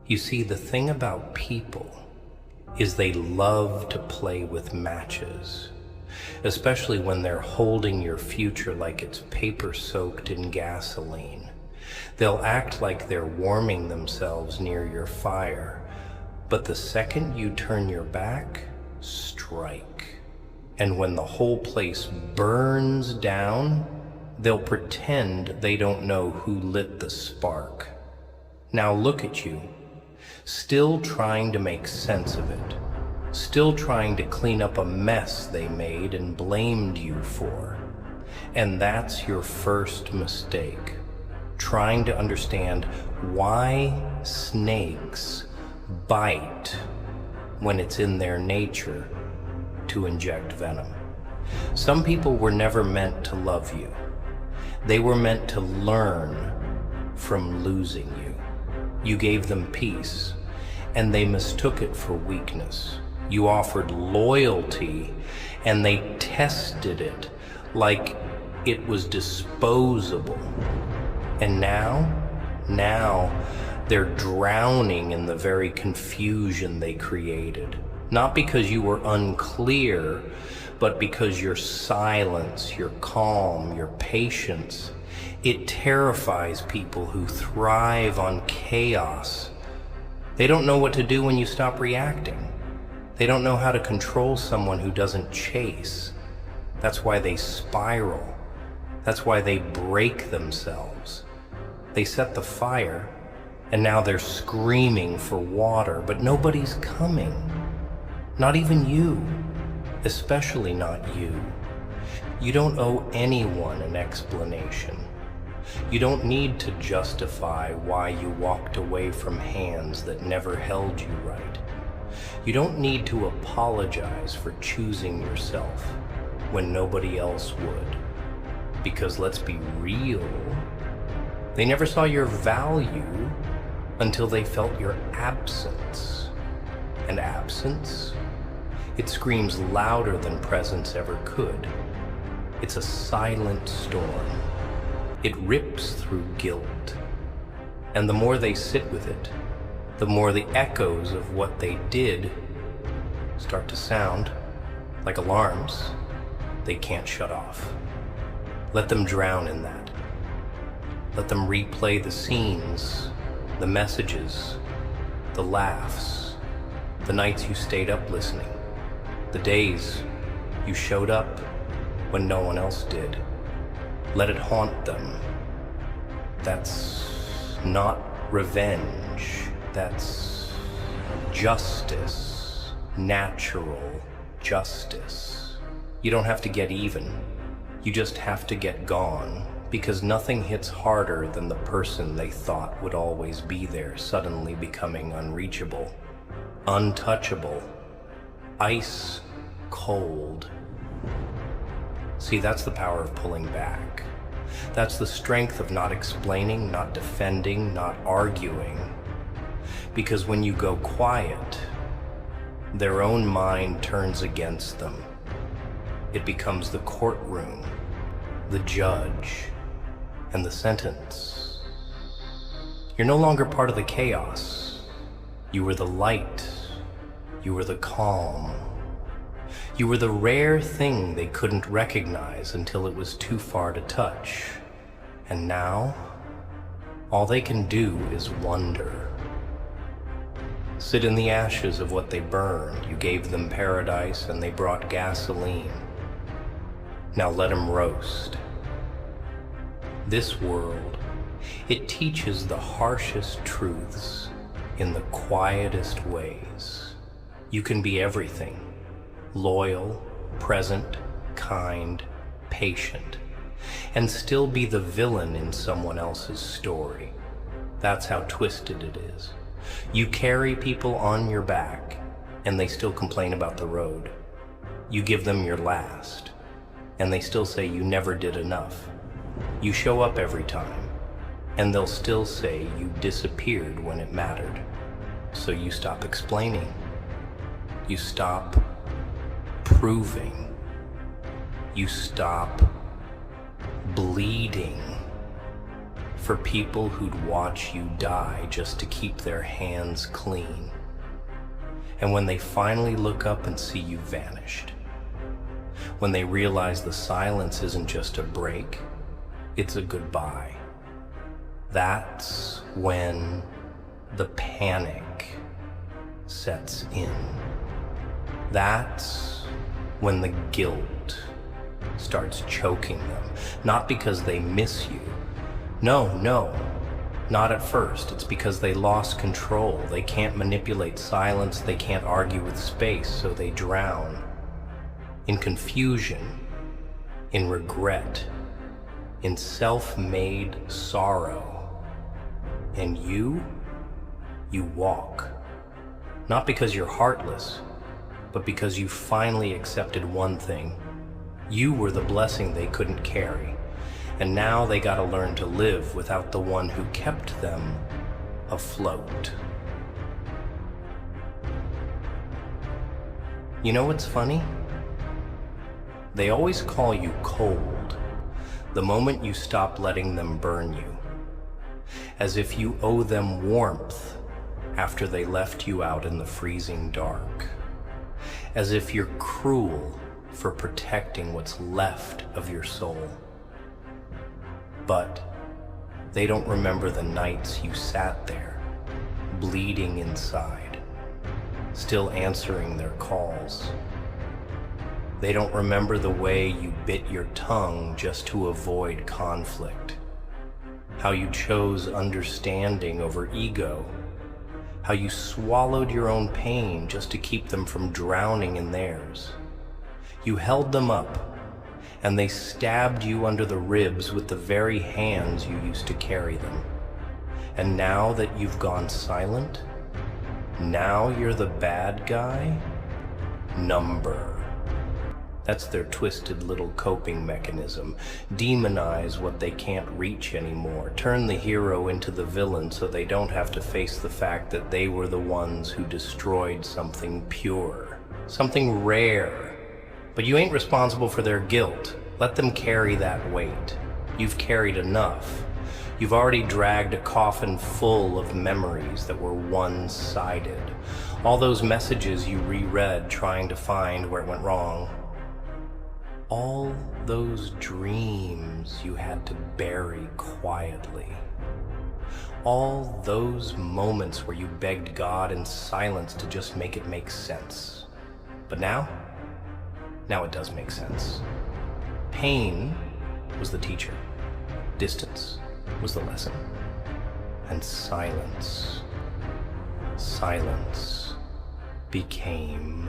You see, the thing about people is they love to play with matches, especially when they're holding your future like it's paper soaked in gasoline. They'll act like they're warming themselves near your fire, but the second you turn your back, strike. And when the whole place burns down, they'll pretend they don't know who lit the spark. Now look at you, still trying to make sense of it, still trying to clean up a mess they made and blamed you for. And that's your first mistake, trying to understand why snakes bite when it's in their nature to inject venom. Some people were never meant to love you. They were meant to learn from losing you. You gave them peace, and they mistook it for weakness. You offered loyalty, and they tested it like it was disposable. And now they're drowning in the very confusion they created. Not because you were unclear, but because your silence, your calm, your patience, it terrifies people who thrive on chaos. They don't know what to do when you stop reacting. They don't know how to control someone who doesn't chase. That's why they spiral. That's why they break themselves. They set the fire, and now they're screaming for water, but nobody's coming. Not even you. Especially not you. You don't owe anyone an explanation. You don't need to justify why you walked away from hands that never held you right. You don't need to apologize for choosing yourself when nobody else would. Because let's be real, they never saw your value until they felt your absence. And absence? It screams louder than presence ever could. It's a silent storm. It rips through guilt. And the more they sit with it, the more the echoes of what they did start to sound like alarms they can't shut off. Let them drown in that. Let them replay the scenes, the messages, the laughs, the nights you stayed up listening, the days you showed up when no one else did. Let it haunt them. That's not revenge. That's justice. Natural justice. You don't have to get even. You just have to get gone, because nothing hits harder than the person they thought would always be there suddenly becoming unreachable, untouchable, ice cold. See, that's the power of pulling back. That's the strength of not explaining, not defending, not arguing. Because when you go quiet, their own mind turns against them. It becomes the courtroom, the judge, and the sentence. You're no longer part of the chaos. You were the light. You were the calm. You were the rare thing they couldn't recognize until it was too far to touch. And now, all they can do is wonder. Sit in the ashes of what they burned. You gave them paradise and they brought gasoline. Now let them roast. This world, it teaches the harshest truths in the quietest ways. You can be everything. Loyal, present, kind, patient, and still be the villain in someone else's story. That's how twisted it is. You carry people on your back, and they still complain about the road. You give them your last, and they still say you never did enough. You show up every time, and they'll still say you disappeared when it mattered. So you stop explaining. You stop proving. You stop bleeding for people who'd watch you die just to keep their hands clean. And when they finally look up and see you vanished, when they realize the silence isn't just a break, it's a goodbye, that's when the panic sets in. That's when the guilt starts choking them. Not because they miss you. No, not at first. It's because they lost control. They can't manipulate silence. They can't argue with space, so they drown in confusion, in regret, in self-made sorrow. And you walk. Not because you're heartless, but because you finally accepted one thing. You were the blessing they couldn't carry. And now they gotta learn to live without the one who kept them afloat. You know what's funny? They always call you cold the moment you stop letting them burn you, as if you owe them warmth after they left you out in the freezing dark, as if you're cruel for protecting what's left of your soul. But they don't remember the nights you sat there, bleeding inside, still answering their calls. They don't remember the way you bit your tongue just to avoid conflict, how you chose understanding over ego, how you swallowed your own pain just to keep them from drowning in theirs. You held them up, and they stabbed you under the ribs with the very hands you used to carry them. And now that you've gone silent, now you're the bad guy? Number. That's their twisted little coping mechanism. Demonize what they can't reach anymore. Turn the hero into the villain so they don't have to face the fact that they were the ones who destroyed something pure, something rare. But you ain't responsible for their guilt. Let them carry that weight. You've carried enough. You've already dragged a coffin full of memories that were one-sided. All those messages you reread trying to find where it went wrong. All those dreams you had to bury quietly. All those moments where you begged God in silence to just make it make sense. But now it does make sense. Pain was the teacher. Distance was the lesson. And silence became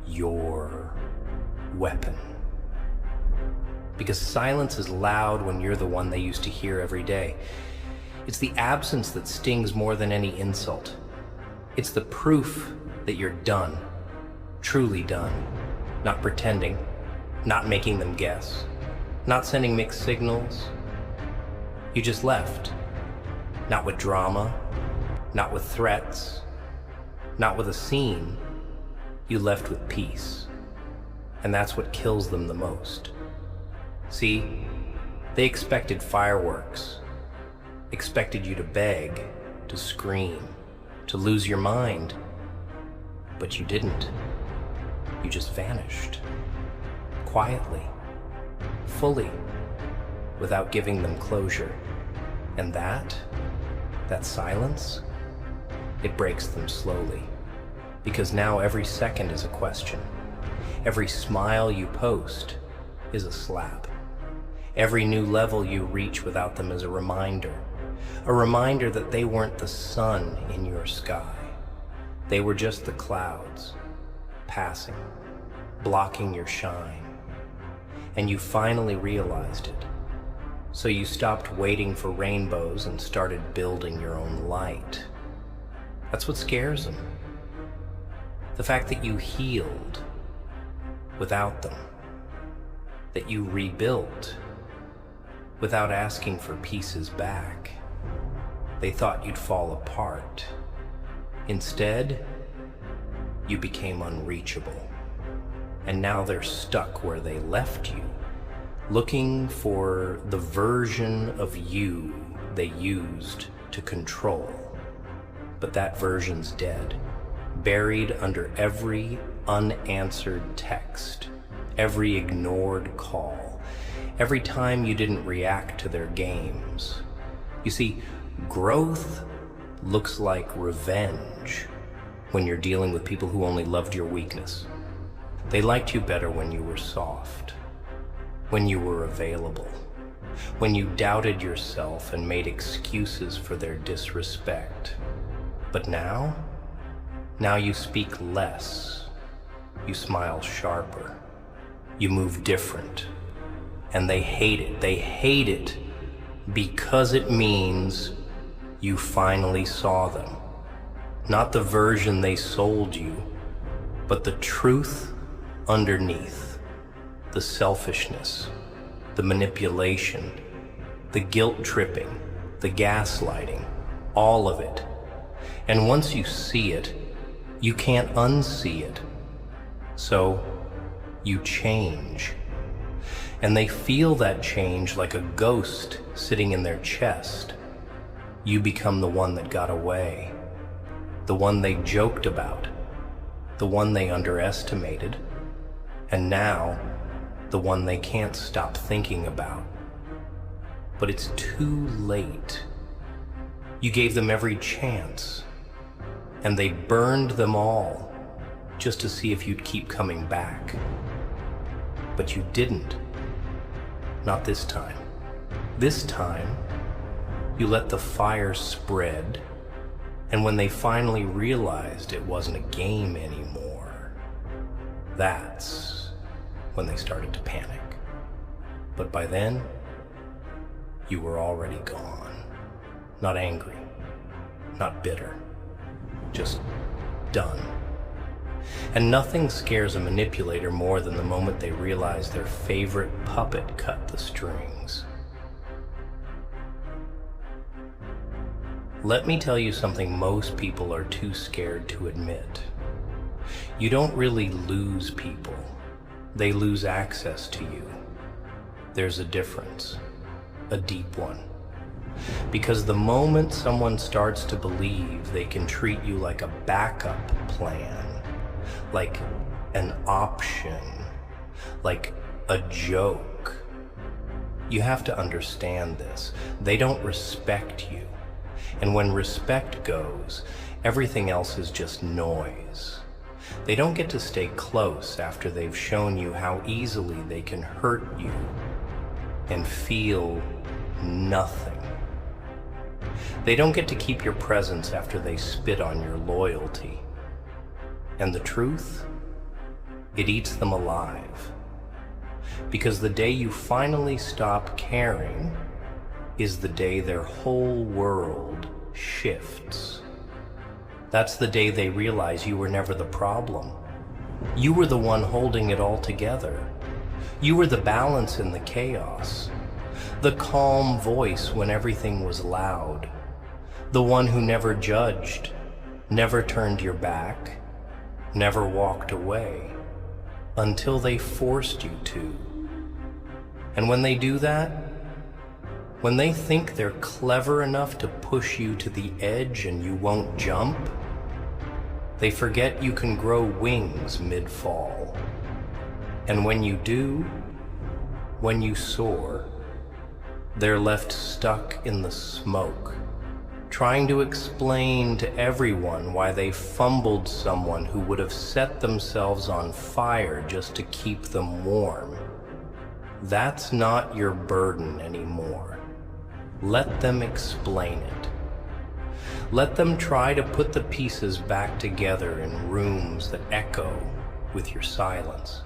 your weapon. Because silence is loud when you're the one they used to hear every day. It's the absence that stings more than any insult. It's the proof that you're done, truly done, not pretending, not making them guess, not sending mixed signals. You just left, not with drama, not with threats, not with a scene. You left with peace, and that's what kills them the most. See, they expected fireworks, expected you to beg, to scream, to lose your mind, but you didn't. You just vanished, quietly, fully, without giving them closure. And that silence, it breaks them slowly. Because now every second is a question. Every smile you post is a slap. Every new level you reach without them is a reminder that they weren't the sun in your sky. They were just the clouds, passing, blocking your shine. And you finally realized it. So you stopped waiting for rainbows and started building your own light. That's what scares them. The fact that you healed without them. That you rebuilt without asking for pieces back. They thought you'd fall apart. Instead, you became unreachable. And now they're stuck where they left you, looking for the version of you they used to control. But that version's dead, buried under every unanswered text, every ignored call, every time you didn't react to their games. You see, growth looks like revenge when you're dealing with people who only loved your weakness. They liked you better when you were soft, when you were available, when you doubted yourself and made excuses for their disrespect. But now you speak less, you smile sharper, you move different, and they hate it. They hate it because it means you finally saw them. Not the version they sold you, but the truth underneath, the selfishness, the manipulation, the guilt tripping, the gaslighting, all of it. And once you see it, you can't unsee it. So you change. And they feel that change like a ghost sitting in their chest. You become the one that got away, the one they joked about, the one they underestimated, and now the one they can't stop thinking about. But it's too late. You gave them every chance, and they burned them all just to see if you'd keep coming back. But you didn't. Not this time. This time, you let the fire spread, and when they finally realized it wasn't a game anymore, that's when they started to panic. But by then, you were already gone. Not angry, not bitter, just done. And nothing scares a manipulator more than the moment they realize their favorite puppet cut the strings. Let me tell you something most people are too scared to admit. You don't really lose people. They lose access to you. There's a difference, a deep one. Because the moment someone starts to believe they can treat you like a backup plan, like an option, like a joke, you have to understand this. They don't respect you. And when respect goes, everything else is just noise. They don't get to stay close after they've shown you how easily they can hurt you and feel nothing. They don't get to keep your presence after they spit on your loyalty. And the truth? It eats them alive. Because the day you finally stop caring is the day their whole world shifts. That's the day they realize you were never the problem. You were the one holding it all together. You were the balance in the chaos, the calm voice when everything was loud, the one who never judged, never turned your back, never walked away, until they forced you to. And when they do that, when they think they're clever enough to push you to the edge and you won't jump, they forget you can grow wings mid-fall. And when you do, when you soar, they're left stuck in the smoke, trying to explain to everyone why they fumbled someone who would have set themselves on fire just to keep them warm. That's not your burden anymore. Let them explain it. Let them try to put the pieces back together in rooms that echo with your silence.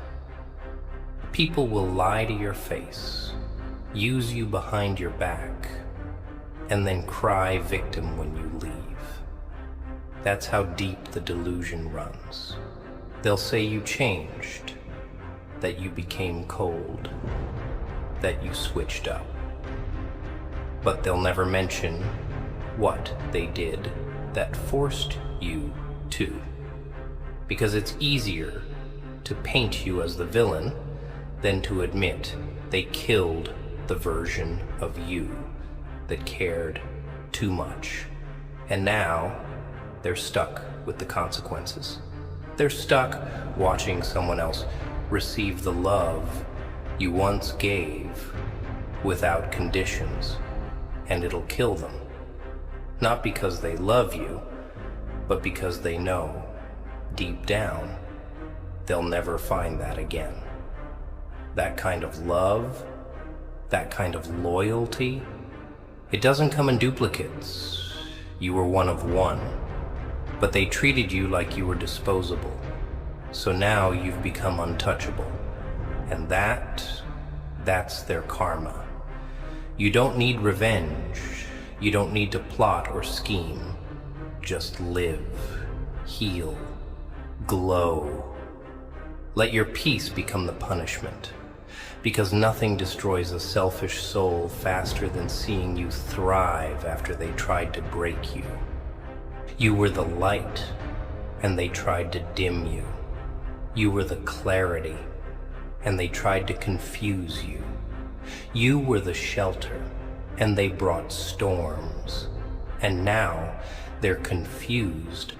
People will lie to your face, use you behind your back, and then cry victim when you leave. That's how deep the delusion runs. They'll say you changed, that you became cold, that you switched up. But they'll never mention what they did that forced you to. Because it's easier to paint you as the villain than to admit they killed the version of you that cared too much. And now they're stuck with the consequences. They're stuck watching someone else receive the love you once gave without conditions, and it'll kill them. Not because they love you, but because they know, deep down, they'll never find that again. That kind of love, that kind of loyalty, it doesn't come in duplicates. You were one of one, but they treated you like you were disposable. So now you've become untouchable. And that's their karma. You don't need revenge. You don't need to plot or scheme. Just live, heal, glow. Let your peace become the punishment, because nothing destroys a selfish soul faster than seeing you thrive after they tried to break you. You were the light, and they tried to dim you. You were the clarity, and they tried to confuse you. You were the shelter, and they brought storms. And now they're confused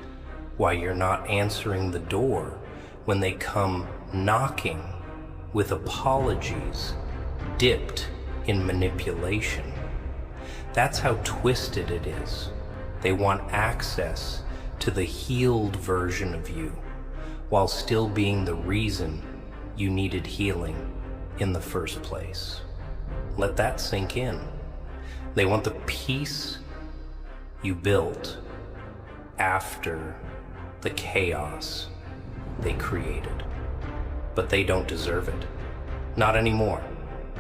why you're not answering the door when they come knocking with apologies dipped in manipulation. That's how twisted it is. They want access to the healed version of you while still being the reason you needed healing in the first place. Let that sink in. They want the peace you built after the chaos they created. But they don't deserve it. Not anymore.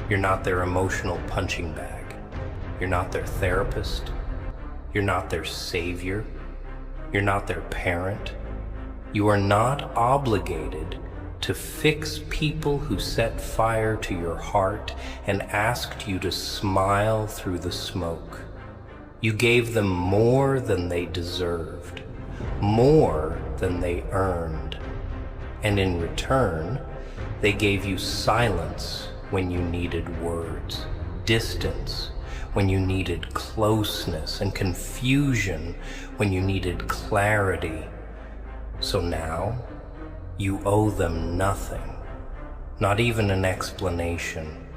You're not their emotional punching bag. You're not their therapist. You're not their savior. You're not their parent. You are not obligated to fix people who set fire to your heart and asked you to smile through the smoke. You gave them more than they deserved, more than they earned. And in return, they gave you silence when you needed words, distance when you needed closeness, and confusion when you needed clarity. So now, you owe them nothing, not even an explanation,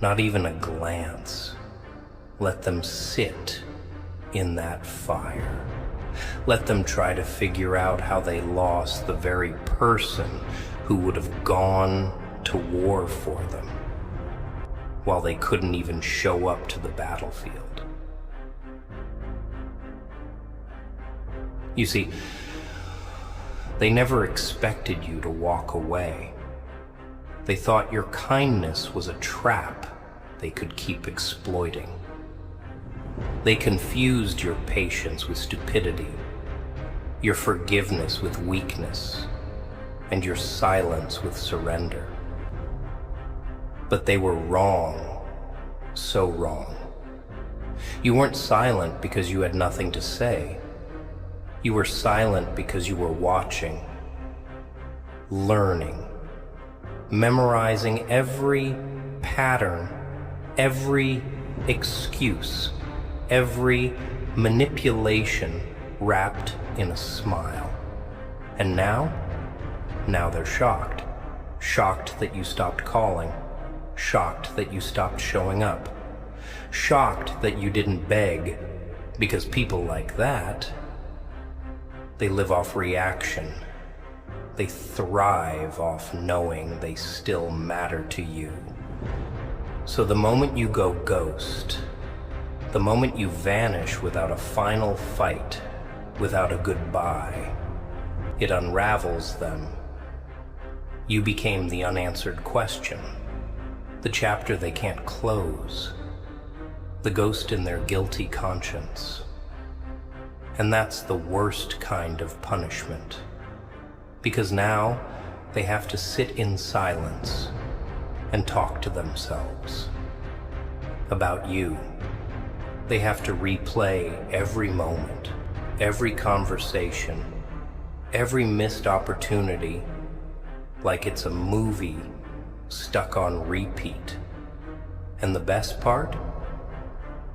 not even a glance. Let them sit in that fire. Let them try to figure out how they lost the very person who would have gone to war for them, while they couldn't even show up to the battlefield. You see, they never expected you to walk away. They thought your kindness was a trap they could keep exploiting. They confused your patience with stupidity, your forgiveness with weakness, and your silence with surrender. But they were wrong, so wrong. You weren't silent because you had nothing to say. You were silent because you were watching, learning, memorizing every pattern, every excuse, every manipulation wrapped in a smile. And now they're shocked. Shocked that you stopped calling. Shocked that you stopped showing up. Shocked that you didn't beg, because people like that, they live off reaction. They thrive off knowing they still matter to you. So the moment you go ghost, the moment you vanish without a final fight, without a goodbye, it unravels them. You became the unanswered question, the chapter they can't close, the ghost in their guilty conscience. And that's the worst kind of punishment, because now they have to sit in silence and talk to themselves about you. They have to replay every moment, every conversation, every missed opportunity, like it's a movie stuck on repeat. And the best part?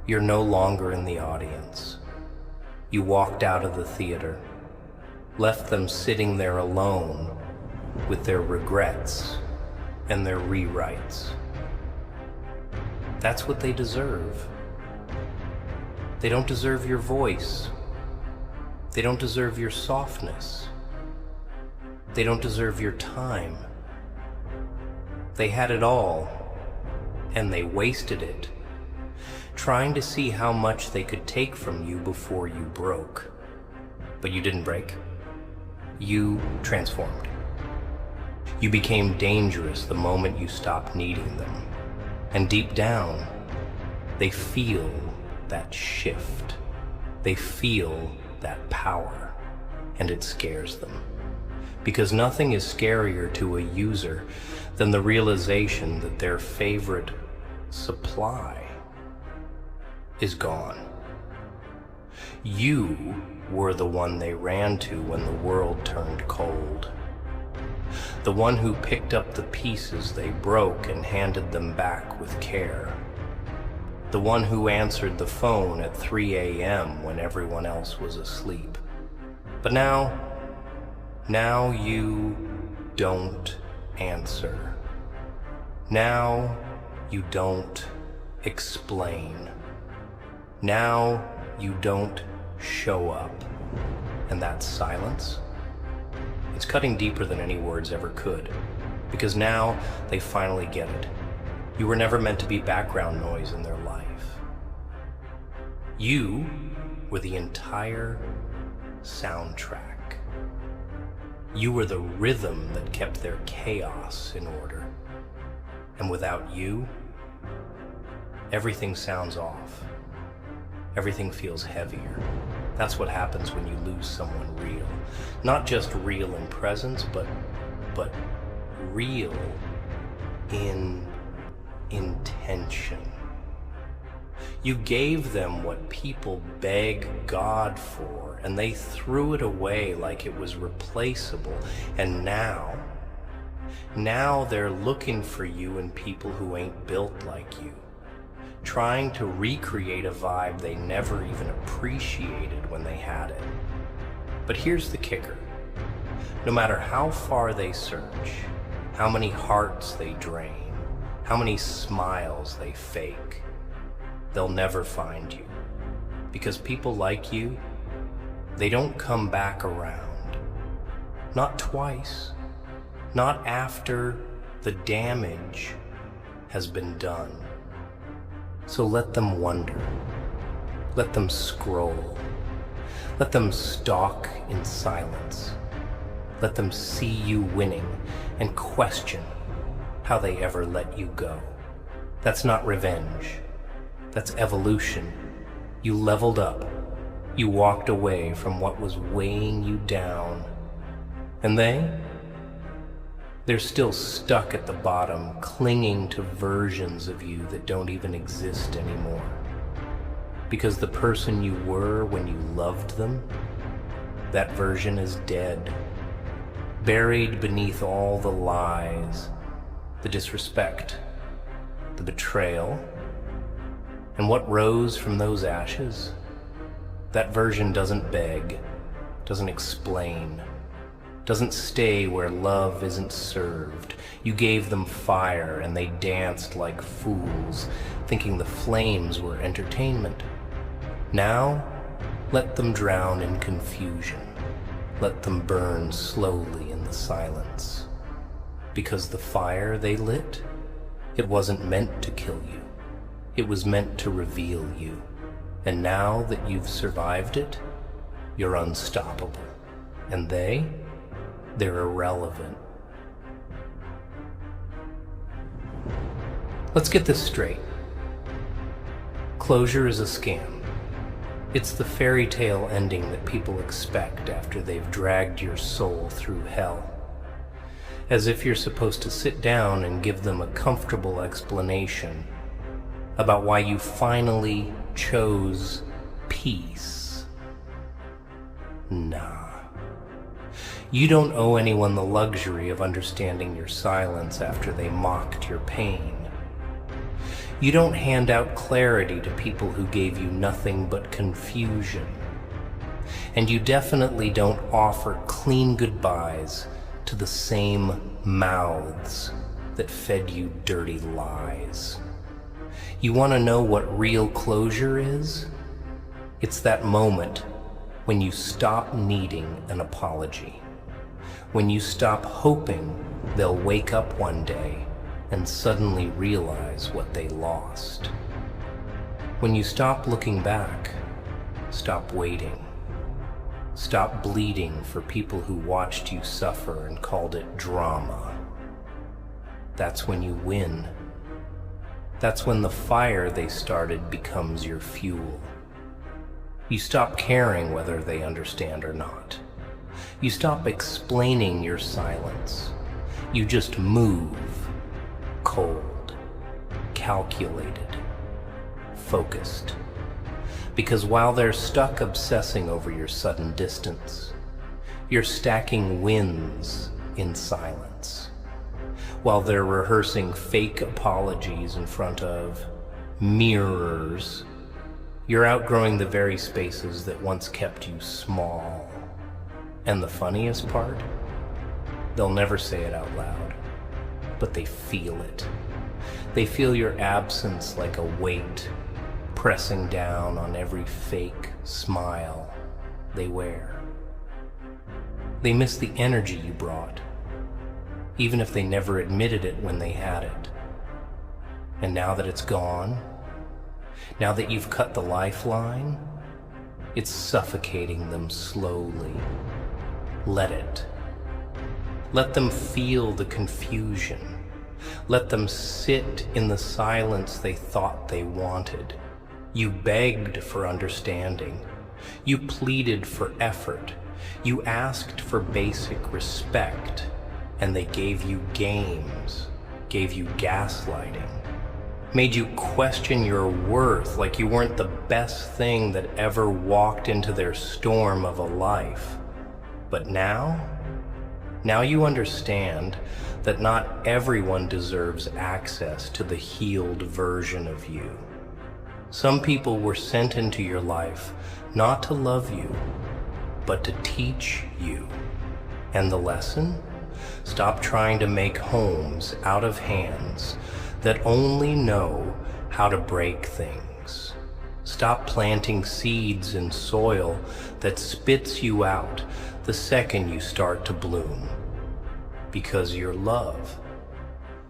You're no longer in the audience. You walked out of the theater, left them sitting there alone with their regrets and their rewrites. That's what they deserve. They don't deserve your voice. They don't deserve your softness. They don't deserve your time. They had it all, and they wasted it, trying to see how much they could take from you before you broke. But you didn't break. You transformed. You became dangerous the moment you stopped needing them. And deep down, they feel that shift. They feel that power, and it scares them. Because nothing is scarier to a user than the realization that their favorite supply is gone. You were the one they ran to when the world turned cold. The one who picked up the pieces they broke and handed them back with care. The one who answered the phone at 3 a.m. when everyone else was asleep. But now you don't answer. Now you don't explain. Now you don't show up. And that silence, it's cutting deeper than any words ever could. Because now they finally get it. You were never meant to be background noise in their life. You were the entire soundtrack. You were the rhythm that kept their chaos in order. And without you, everything sounds off. Everything feels heavier. That's what happens when you lose someone real. Not just real in presence, but real in intention. You gave them what people beg God for, and they threw it away like it was replaceable. And now they're looking for you in people who ain't built like you, trying to recreate a vibe they never even appreciated when they had it. But here's the kicker. No matter how far they search, how many hearts they drain, how many smiles they fake, they'll never find you. Because people like you, they don't come back around. Not twice. Not after the damage has been done. So let them wonder. Let them scroll. Let them stalk in silence. Let them see you winning and question how they ever let you go. That's not revenge. That's evolution. You leveled up. You walked away from what was weighing you down. And they're still stuck at the bottom, clinging to versions of you that don't even exist anymore. Because the person you were when you loved them, that version is dead. Buried beneath all the lies, the disrespect, the betrayal. And what rose from those ashes? That version doesn't beg, doesn't explain, doesn't stay where love isn't served. You gave them fire and they danced like fools, thinking the flames were entertainment. Now, let them drown in confusion. Let them burn slowly in the silence. Because the fire they lit, it wasn't meant to kill you. It was meant to reveal you. And now that you've survived it, you're unstoppable. And they're irrelevant. Let's get this straight. Closure is a scam. It's the fairy tale ending that people expect after they've dragged your soul through hell. As if you're supposed to sit down and give them a comfortable explanation about why you finally chose peace. Nah. You don't owe anyone the luxury of understanding your silence after they mocked your pain. You don't hand out clarity to people who gave you nothing but confusion. And you definitely don't offer clean goodbyes to the same mouths that fed you dirty lies. You want to know what real closure is? It's that moment when you stop needing an apology. When you stop hoping they'll wake up one day and suddenly realize what they lost. When you stop looking back, stop waiting. Stop bleeding for people who watched you suffer and called it drama. That's when you win. That's when the fire they started becomes your fuel. You stop caring whether they understand or not. You stop explaining your silence. You just move, cold, calculated, focused. Because while they're stuck obsessing over your sudden distance, you're stacking wins in silence. While they're rehearsing fake apologies in front of mirrors, you're outgrowing the very spaces that once kept you small. And the funniest part? They'll never say it out loud, but they feel it. They feel your absence like a weight pressing down on every fake smile they wear. They miss the energy you brought, even if they never admitted it when they had it. And now that it's gone, now that you've cut the lifeline, it's suffocating them slowly. Let it. Let them feel the confusion. Let them sit in the silence they thought they wanted. You begged for understanding. You pleaded for effort. You asked for basic respect. And they gave you games, gave you gaslighting, made you question your worth like you weren't the best thing that ever walked into their storm of a life. But now you understand that not everyone deserves access to the healed version of you. Some people were sent into your life not to love you, but to teach you. And the lesson? Stop trying to make homes out of hands that only know how to break things. Stop planting seeds in soil that spits you out the second you start to bloom. Because your love,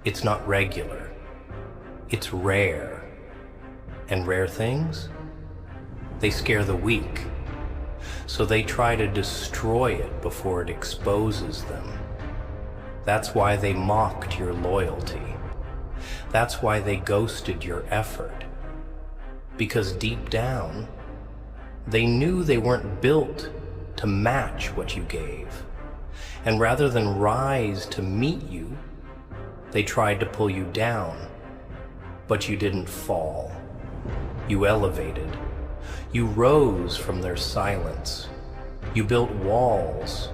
it's not regular, it's rare. And rare things, they scare the weak. So they try to destroy it before it exposes them. That's why they mocked your loyalty. That's why they ghosted your effort. Because deep down, they knew they weren't built to match what you gave. And rather than rise to meet you, they tried to pull you down. But you didn't fall. You elevated. You rose from their silence. You built walls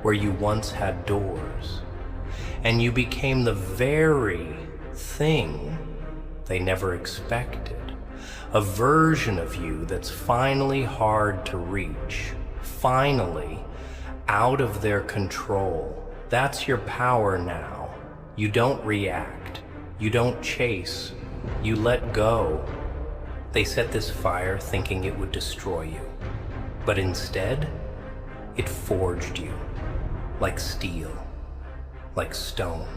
where you once had doors. And you became the very thing they never expected. A version of you that's finally hard to reach. Finally out of their control. That's your power now. You don't react. You don't chase. You let go. They set this fire thinking it would destroy you. But instead, it forged you. Like steel. Like stone.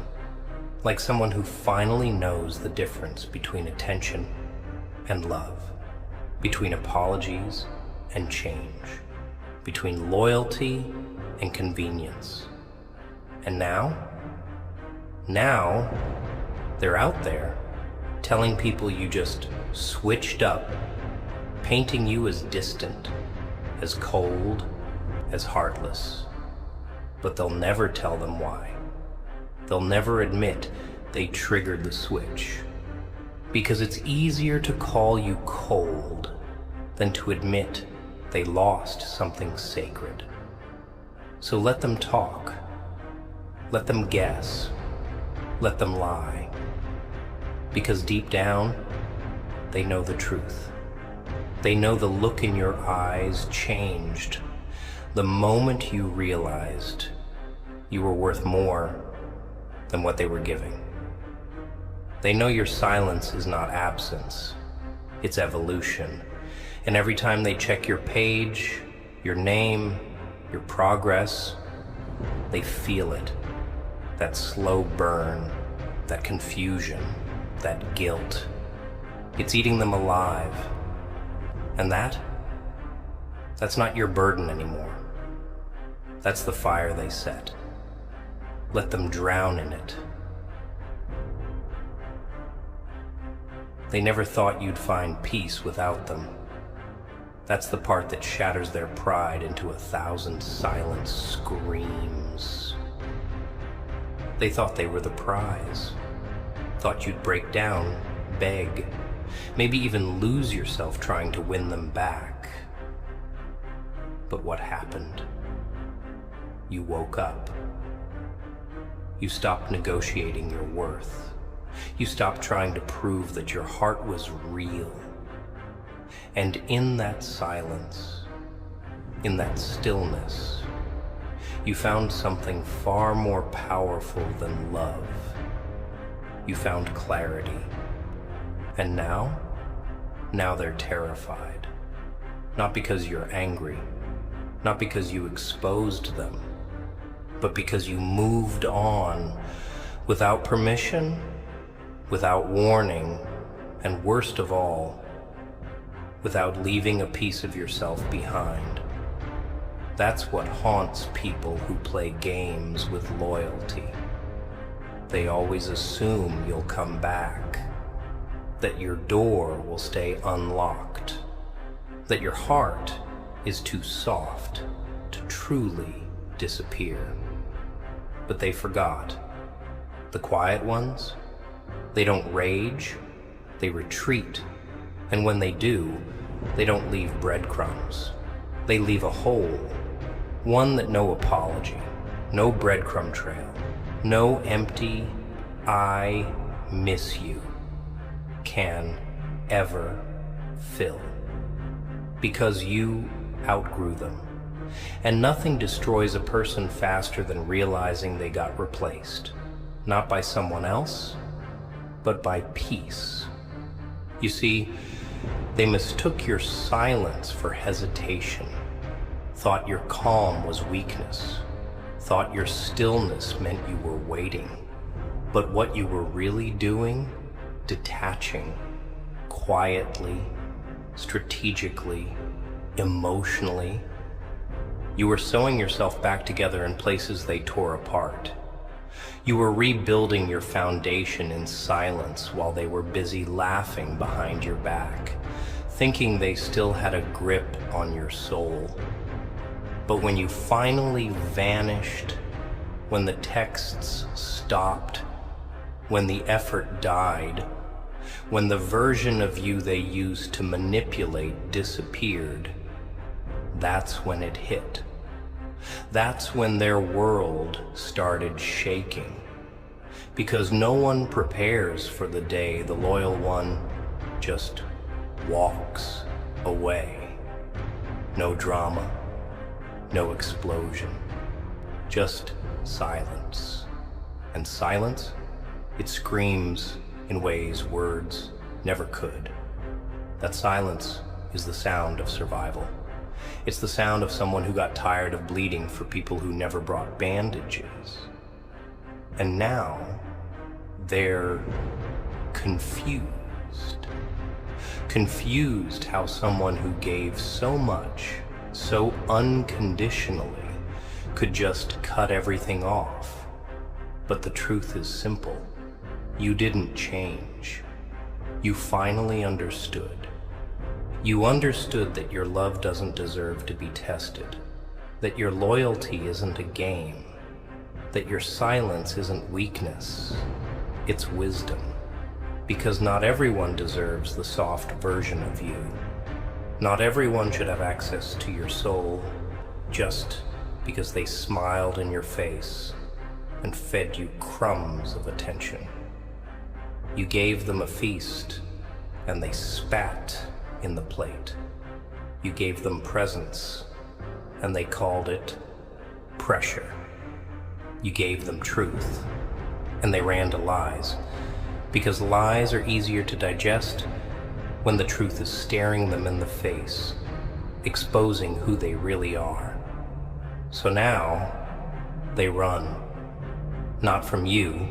Like someone who finally knows the difference between attention and love. Between apologies and change. Between loyalty and convenience. And now they're out there telling people you just switched up, painting you as distant, as cold, as heartless. But they'll never tell them why. They'll never admit they triggered the switch. Because it's easier to call you cold than to admit they lost something sacred. So let them talk. Let them guess. Let them lie. Because deep down, they know the truth. They know the look in your eyes changed the moment you realized you were worth more than what they were giving. They know your silence is not absence, it's evolution. And every time they check your page, your name, your progress, they feel it. That slow burn, that confusion, that guilt. It's eating them alive. And that's not your burden anymore. That's the fire they set. Let them drown in it. They never thought you'd find peace without them. That's the part that shatters their pride into 1,000 silent screams. They thought they were the prize. Thought you'd break down, beg, maybe even lose yourself trying to win them back. But what happened? You woke up. You stopped negotiating your worth. You stopped trying to prove that your heart was real. And in that silence, in that stillness, you found something far more powerful than love. You found clarity. And now they're terrified. Not because you're angry, not because you exposed them, but because you moved on without permission, without warning, and worst of all, without leaving a piece of yourself behind. That's what haunts people who play games with loyalty. They always assume you'll come back, that your door will stay unlocked, that your heart is too soft to truly disappear. But they forgot. The quiet ones, they don't rage, they retreat. And when they do, they don't leave breadcrumbs. They leave a hole, one that no apology, no breadcrumb trail, no empty, I miss you, can ever fill. Because you outgrew them. And nothing destroys a person faster than realizing they got replaced. Not by someone else, but by peace. You see, they mistook your silence for hesitation, thought your calm was weakness, thought your stillness meant you were waiting. But what you were really doing, detaching, quietly, strategically, emotionally, you were sewing yourself back together in places they tore apart. You were rebuilding your foundation in silence while they were busy laughing behind your back, thinking they still had a grip on your soul. But when you finally vanished, when the texts stopped, when the effort died, when the version of you they used to manipulate disappeared, that's when it hit. That's when their world started shaking. Because no one prepares for the day the loyal one just walks away. No drama, no explosion, just silence. And silence, it screams in ways words never could. That silence is the sound of survival. It's the sound of someone who got tired of bleeding for people who never brought bandages. And now, they're confused. Confused how someone who gave so much, so unconditionally, could just cut everything off. But the truth is simple. You didn't change. You finally understood. You understood that your love doesn't deserve to be tested, that your loyalty isn't a game, that your silence isn't weakness, it's wisdom. Because not everyone deserves the soft version of you. Not everyone should have access to your soul just because they smiled in your face and fed you crumbs of attention. You gave them a feast, and they spat in the plate. You gave them presents, and they called it pressure. You gave them truth, and they ran to lies, because lies are easier to digest when the truth is staring them in the face, exposing who they really are. So now they run, not from you,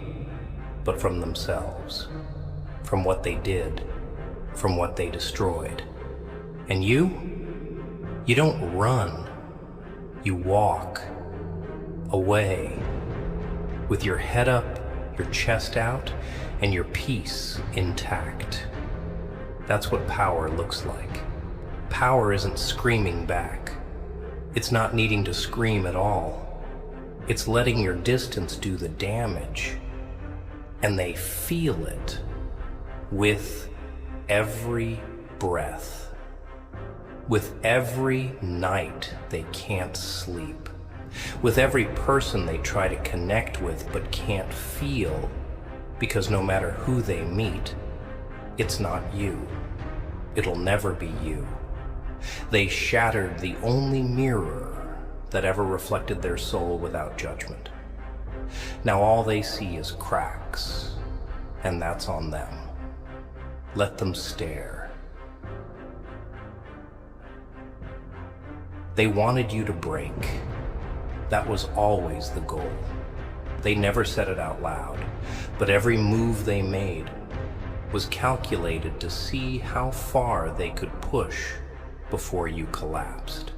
but from themselves, from what they did, from what they destroyed. And you don't run, you walk away with your head up, your chest out, and your peace intact. That's what power looks like. Power isn't screaming back. It's not needing to scream at all. It's letting your distance do the damage. And they feel it with every breath. With every night they can't sleep. With every person they try to connect with but can't feel, because no matter who they meet, it's not you. It'll never be you. They shattered the only mirror that ever reflected their soul without judgment. Now all they see is cracks, and that's on them. Let them stare. They wanted you to break. That was always the goal. They never said it out loud, but every move they made was calculated to see how far they could push before you collapsed.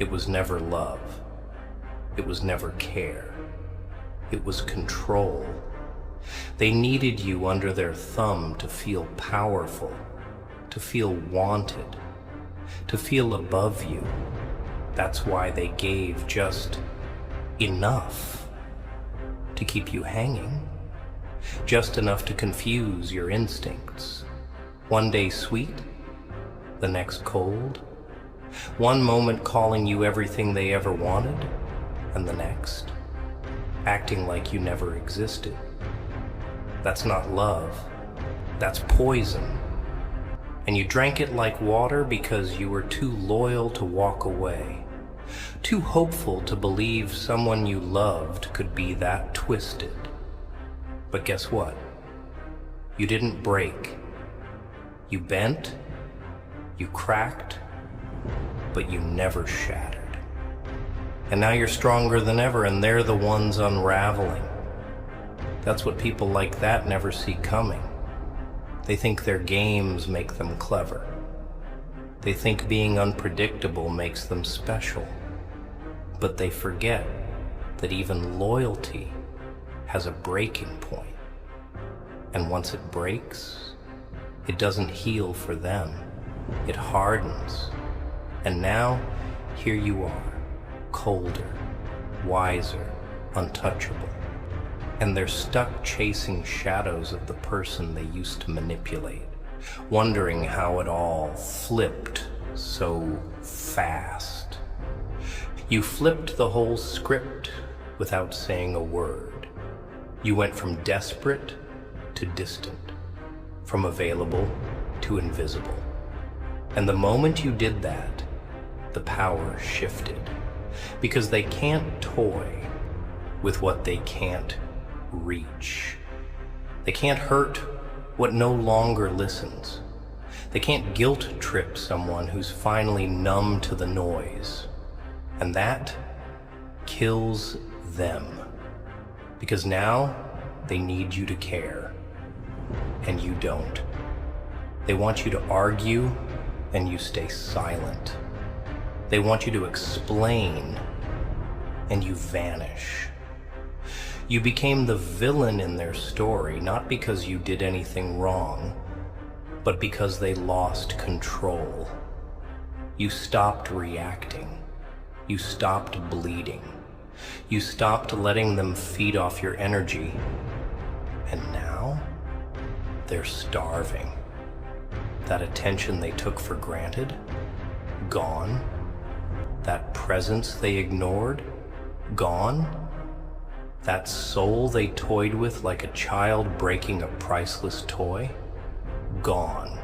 It was never love. It was never care. It was control. They needed you under their thumb to feel powerful, to feel wanted, to feel above you. That's why they gave just enough to keep you hanging, just enough to confuse your instincts. One day sweet, the next cold. One moment calling you everything they ever wanted, and the next acting like you never existed. That's not love. That's poison. And you drank it like water because you were too loyal to walk away, too hopeful to believe someone you loved could be that twisted. But guess what? You didn't break. You bent, you cracked, but you never shattered. And now you're stronger than ever, and they're the ones unraveling. That's what people like that never see coming. They think their games make them clever. They think being unpredictable makes them special. But they forget that even loyalty has a breaking point. And once it breaks, it doesn't heal for them. It hardens. And now, here you are, colder, wiser, untouchable. And they're stuck chasing shadows of the person they used to manipulate, wondering how it all flipped so fast. You flipped the whole script without saying a word. You went from desperate to distant, from available to invisible. And the moment you did that, the power shifted, because they can't toy with what they can't reach. They can't hurt what no longer listens. They can't guilt trip someone who's finally numb to the noise. And that kills them. Because now they need you to care. And you don't. They want you to argue and you stay silent. They want you to explain and you vanish. You became the villain in their story, not because you did anything wrong, but because they lost control. You stopped reacting. You stopped bleeding. You stopped letting them feed off your energy. And now, they're starving. That attention they took for granted, gone. That presence they ignored, gone. That soul they toyed with like a child breaking a priceless toy, gone.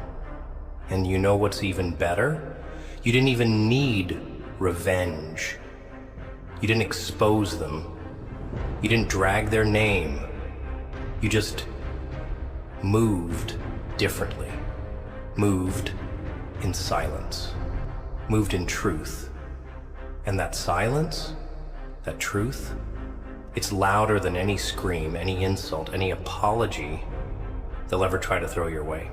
And you know what's even better? You didn't even need revenge. You didn't expose them. You didn't drag their name. You just moved differently. Moved in silence. Moved in truth. And that silence, that truth, it's louder than any scream, any insult, any apology they'll ever try to throw your way.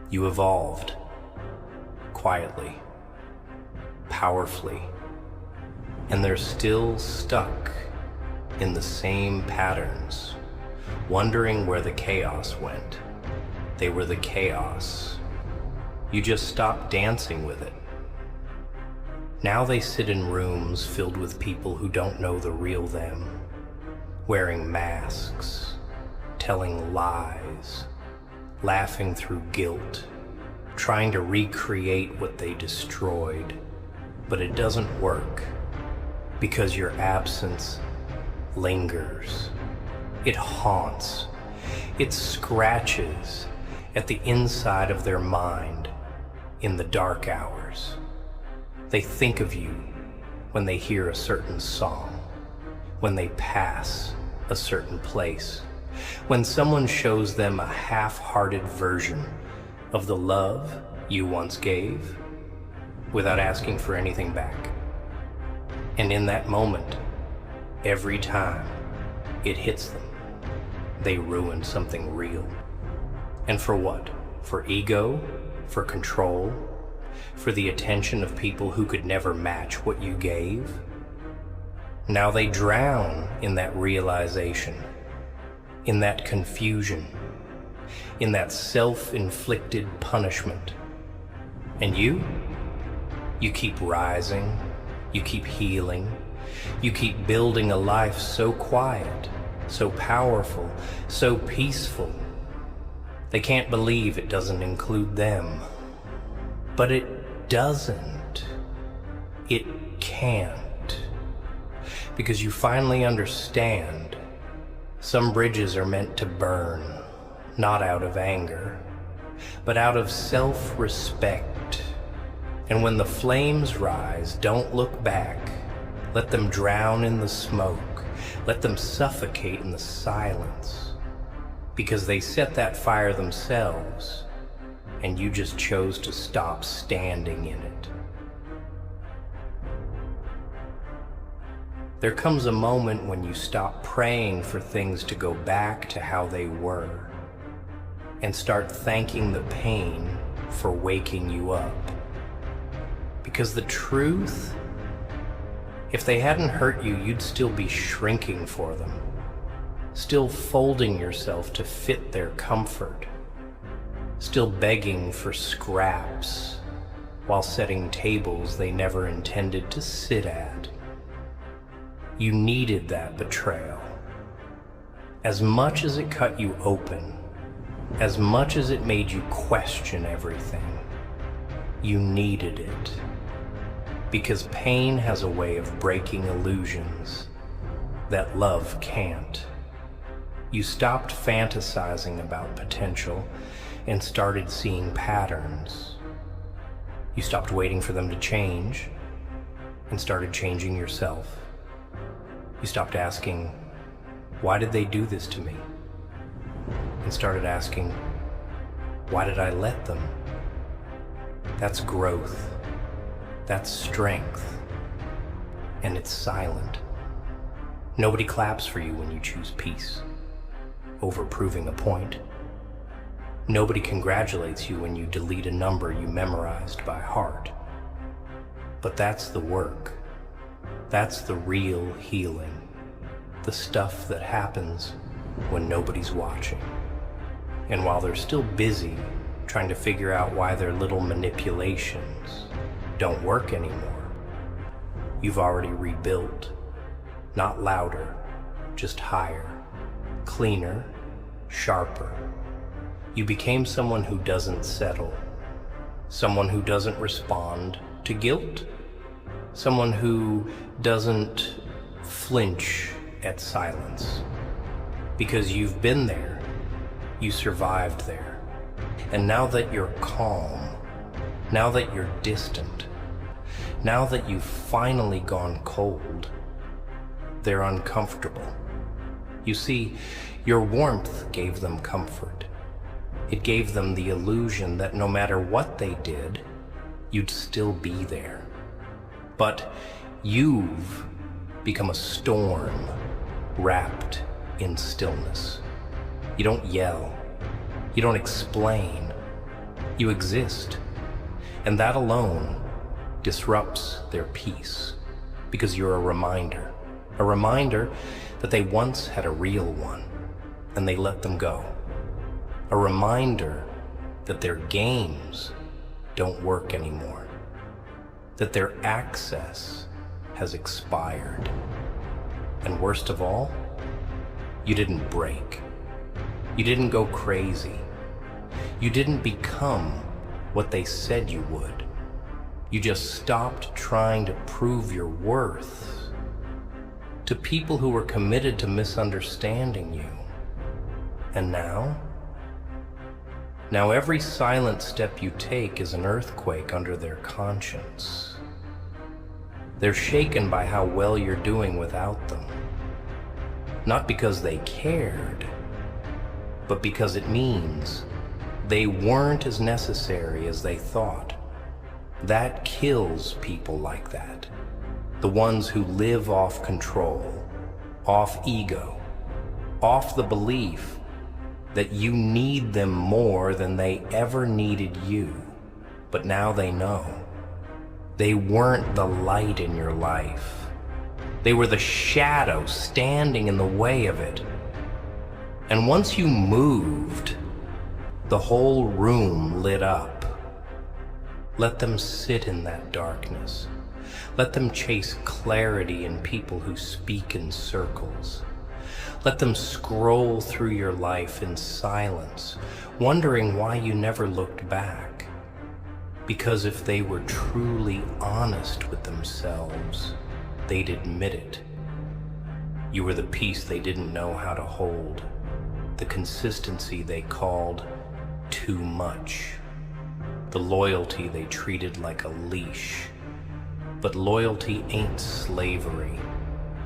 You evolved, quietly, powerfully, and they're still stuck in the same patterns, wondering where the chaos went. They were the chaos. You just stopped dancing with it. Now they sit in rooms filled with people who don't know the real them, wearing masks, telling lies, laughing through guilt, trying to recreate what they destroyed. But it doesn't work because your absence lingers. It haunts. It scratches at the inside of their mind in the dark hours. They think of you when they hear a certain song, when they pass a certain place, when someone shows them a half-hearted version of the love you once gave without asking for anything back. And in that moment, every time it hits them, they ruin something real. And for what? For ego? For control? For the attention of people who could never match what you gave? Now they drown in that realization, in that confusion, in that self-inflicted punishment. And you keep rising, you keep healing, you keep building a life so quiet, so powerful, so peaceful. They can't believe it doesn't include them. But it doesn't. It can't. Because you finally understand some bridges are meant to burn, not out of anger, but out of self-respect. And when the flames rise, don't look back. Let them drown in the smoke. Let them suffocate in the silence. Because they set that fire themselves, and you just chose to stop standing in it. There comes a moment when you stop praying for things to go back to how they were, and start thanking the pain for waking you up. Because the truth, if they hadn't hurt you, you'd still be shrinking for them, still folding yourself to fit their comfort, still begging for scraps while setting tables they never intended to sit at. You needed that betrayal. As much as it cut you open, as much as it made you question everything, you needed it. Because pain has a way of breaking illusions that love can't. You stopped fantasizing about potential and started seeing patterns. You stopped waiting for them to change and started changing yourself. You stopped asking, why did they do this to me? And started asking, why did I let them? That's growth. That's strength. And it's silent. Nobody claps for you when you choose peace over proving a point. Nobody congratulates you when you delete a number you memorized by heart. But that's the work. That's the real healing. The stuff that happens when nobody's watching. And while they're still busy trying to figure out why their little manipulations don't work anymore, you've already rebuilt. Not louder, just higher, cleaner, sharper. You became someone who doesn't settle, someone who doesn't respond to guilt, someone who doesn't flinch at silence. Because you've been there, you survived there. And now that you're calm, now that you're distant, now that you've finally gone cold, they're uncomfortable. You see, your warmth gave them comfort. It gave them the illusion that no matter what they did, you'd still be there. But you've become a storm wrapped in stillness. You don't yell. You don't explain. You exist. And that alone disrupts their peace, because you're a reminder that they once had a real one, and they let them go. A reminder that their games don't work anymore, that their access has expired. And worst of all, you didn't break. You didn't go crazy. You didn't become what they said you would. You just stopped trying to prove your worth to people who were committed to misunderstanding you. And now every silent step you take is an earthquake under their conscience. They're shaken by how well you're doing without them. Not because they cared, but because it means they weren't as necessary as they thought. That kills people like that. The ones who live off control, off ego, off the belief that you need them more than they ever needed you. But now they know. They weren't the light in your life. They were the shadow standing in the way of it. And once you moved, the whole room lit up. Let them sit in that darkness. Let them chase clarity in people who speak in circles. Let them scroll through your life in silence, wondering why you never looked back. Because if they were truly honest with themselves, they'd admit it. You were the peace they didn't know how to hold, the consistency they called too much, the loyalty they treated like a leash. But loyalty ain't slavery,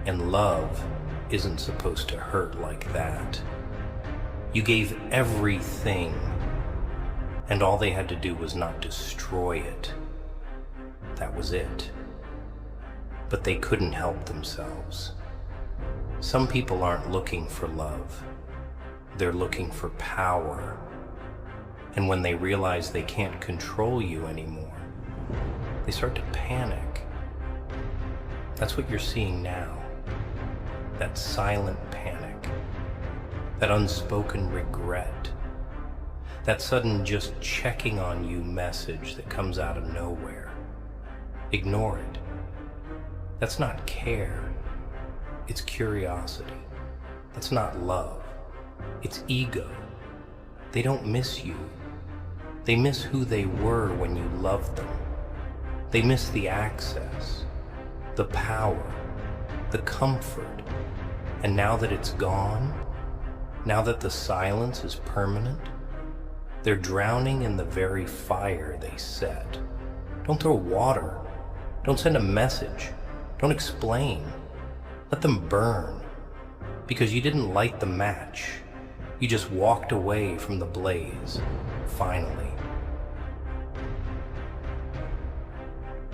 and love isn't supposed to hurt like that. You gave everything, and all they had to do was not destroy it. That was it. But they couldn't help themselves. Some people aren't looking for love. They're looking for power. And when they realize they can't control you anymore, they start to panic. That's what you're seeing now. That silent panic. That unspoken regret. That sudden just checking on you message that comes out of nowhere. Ignore it. That's not care. It's curiosity. That's not love. It's ego. They don't miss you. They miss who they were when you loved them. They miss the access, the power, the comfort. And now that it's gone, now that the silence is permanent, they're drowning in the very fire they set. Don't throw water. Don't send a message. Don't explain. Let them burn. Because you didn't light the match. You just walked away from the blaze, finally.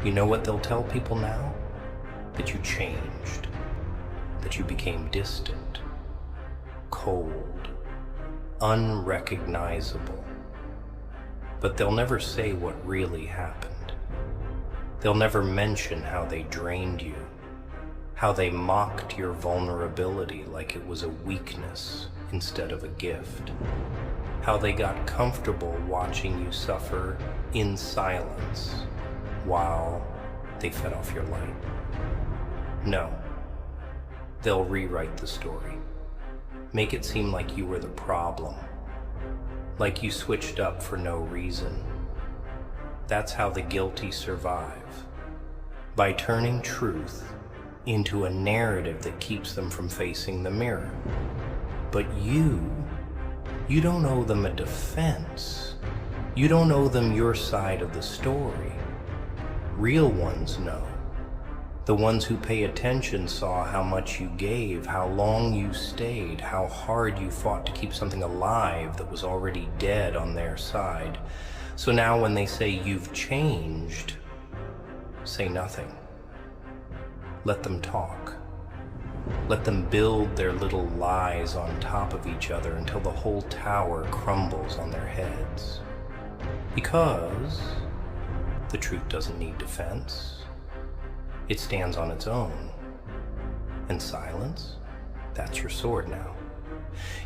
You know what they'll tell people now? That you changed. That you became distant, cold, unrecognizable. But they'll never say what really happened. They'll never mention how they drained you, how they mocked your vulnerability like it was a weakness instead of a gift, how they got comfortable watching you suffer in silence while they fed off your light. No. They'll rewrite the story. Make it seem like you were the problem. Like you switched up for no reason. That's how the guilty survive. By turning truth into a narrative that keeps them from facing the mirror. But you don't owe them a defense. You don't owe them your side of the story. Real ones know. The ones who pay attention saw how much you gave, how long you stayed, how hard you fought to keep something alive that was already dead on their side. So now when they say you've changed, say nothing. Let them talk. Let them build their little lies on top of each other until the whole tower crumbles on their heads. Because the truth doesn't need defense. It stands on its own. And silence, that's your sword now.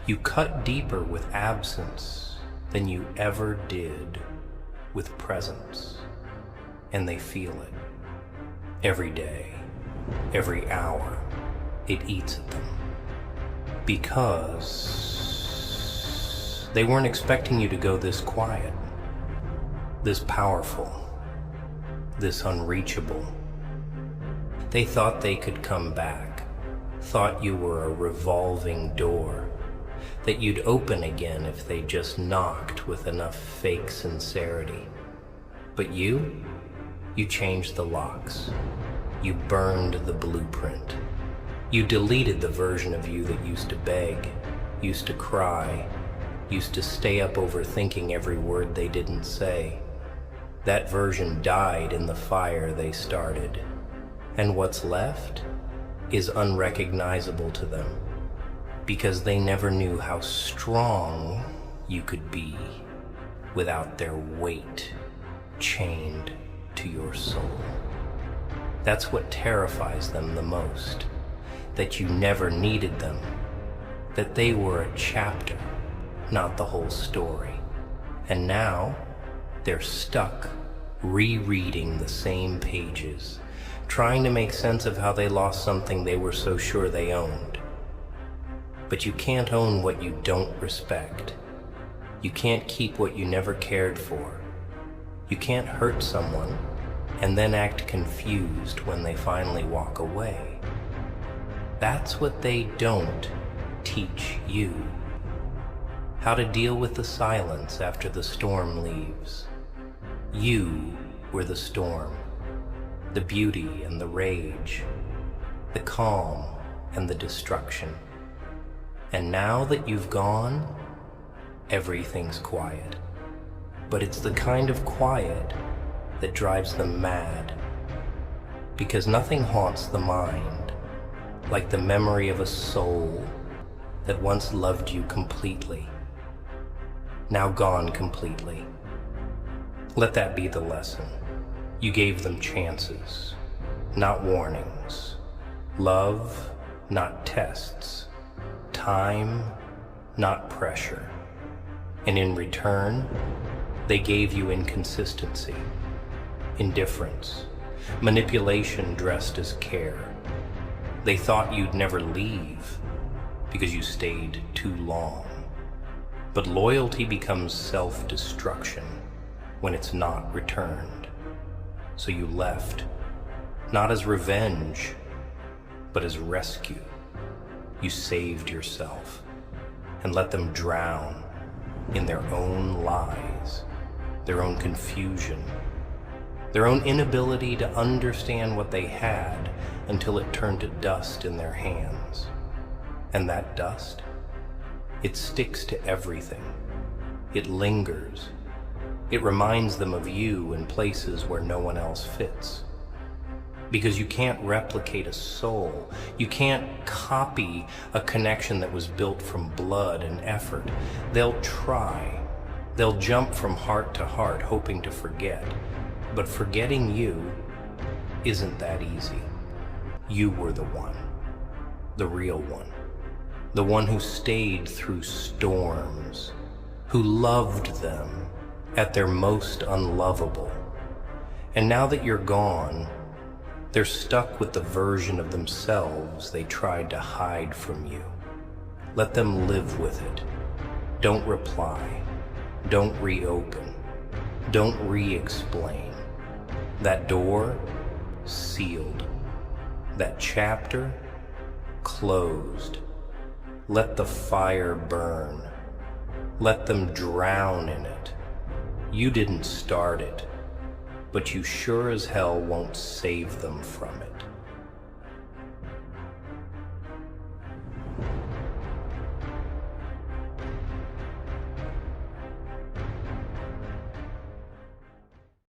You cut deeper with absence than you ever did with presence. And they feel it. Every day, every hour, it eats at them. Because they weren't expecting you to go this quiet, this powerful, this unreachable. They thought they could come back, thought you were a revolving door, that you'd open again if they just knocked with enough fake sincerity. But you changed the locks. You burned the blueprint. You deleted the version of you that used to beg, used to cry, used to stay up overthinking every word they didn't say. That version died in the fire they started. And what's left is unrecognizable to them because they never knew how strong you could be without their weight chained to your soul. That's what terrifies them the most, that you never needed them, that they were a chapter, not the whole story. And now they're stuck rereading the same pages, trying to make sense of how they lost something they were so sure they owned. But you can't own what you don't respect. You can't keep what you never cared for. You can't hurt someone and then act confused when they finally walk away. That's what they don't teach you. How to deal with the silence after the storm leaves. You were the storm. The beauty and the rage, the calm and the destruction. And now that you've gone, everything's quiet. But it's the kind of quiet that drives them mad. Because nothing haunts the mind like the memory of a soul that once loved you completely, now gone completely. Let that be the lesson. You gave them chances, not warnings. Love, not tests. Time, not pressure. And in return, they gave you inconsistency, indifference, manipulation dressed as care. They thought you'd never leave because you stayed too long. But loyalty becomes self-destruction when it's not returned. So you left, not as revenge, but as rescue. You saved yourself and let them drown in their own lies, their own confusion, their own inability to understand what they had until it turned to dust in their hands. And that dust, it sticks to everything. It lingers. It reminds them of you in places where no one else fits. Because you can't replicate a soul. You can't copy a connection that was built from blood and effort. They'll try. They'll jump from heart to heart, hoping to forget. But forgetting you isn't that easy. You were the one. The real one. The one who stayed through storms. Who loved them at their most unlovable. And now that you're gone, they're stuck with the version of themselves they tried to hide from you. Let them live with it. Don't reply. Don't reopen. Don't re-explain. That door, sealed. That chapter closed. Let the fire burn. Let them drown in it. You didn't start it, but you sure as hell won't save them from it.